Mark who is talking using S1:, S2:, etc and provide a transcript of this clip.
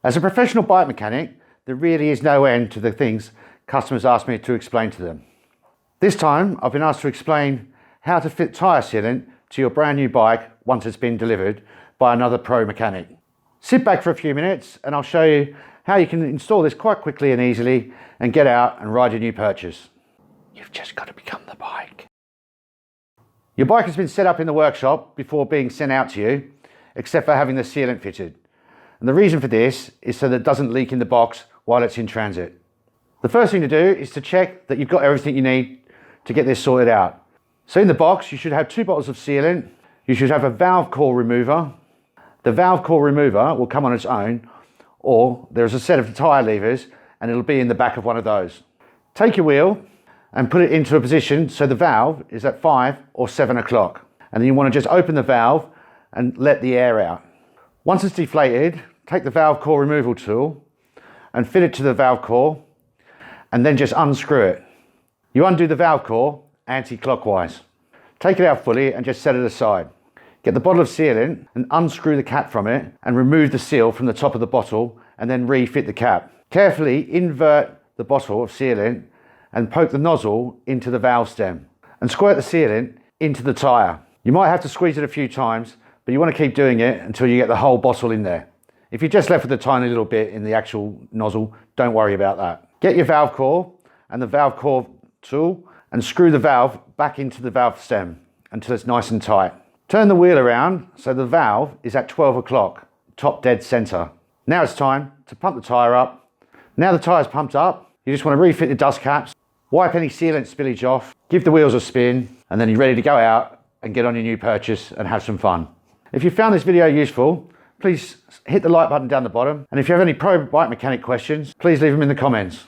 S1: As a professional bike mechanic, there really is no end to the things customers ask me to explain to them. This time, I've been asked to explain how to fit tyre sealant to your brand new bike once it's been delivered by another pro mechanic. Sit back for a few minutes and I'll show you how you can install this quite quickly and easily and get out and ride your new purchase. You've just got to become the bike. Your bike has been set up in the workshop before being sent out to you, except for having the sealant fitted. And the reason for this is so that it doesn't leak in the box while it's in transit. The first thing to do is to check that you've got everything you need to get this sorted out. So in the box, you should have 2 bottles of sealant. You should have a valve core remover. The valve core remover will come on its own, or there's a set of tyre levers and it'll be in the back of one of those. Take your wheel and put it into a position so the valve is at 5 or 7 o'clock. And then you want to just open the valve and let the air out. Once it's deflated, take the valve core removal tool and fit it to the valve core and then just unscrew it. You undo the valve core anti-clockwise. Take it out fully and just set it aside. Get the bottle of sealant and unscrew the cap from it and remove the seal from the top of the bottle and then refit the cap. Carefully invert the bottle of sealant and poke the nozzle into the valve stem and squirt the sealant into the tyre. You might have to squeeze it a few times, but you want to keep doing it until you get the whole bottle in there. If you're just left with a tiny little bit in the actual nozzle, don't worry about that. Get your valve core and the valve core tool and screw the valve back into the valve stem until it's nice and tight. Turn the wheel around so the valve is at 12 o'clock, top dead center. Now it's time to pump the tyre up. Now the tyre's pumped up, you just want to refit the dust caps, wipe any sealant spillage off, give the wheels a spin, and then you're ready to go out and get on your new purchase and have some fun. If you found this video useful, please hit the like button down the bottom. And if you have any pro bike mechanic questions, please leave them in the comments.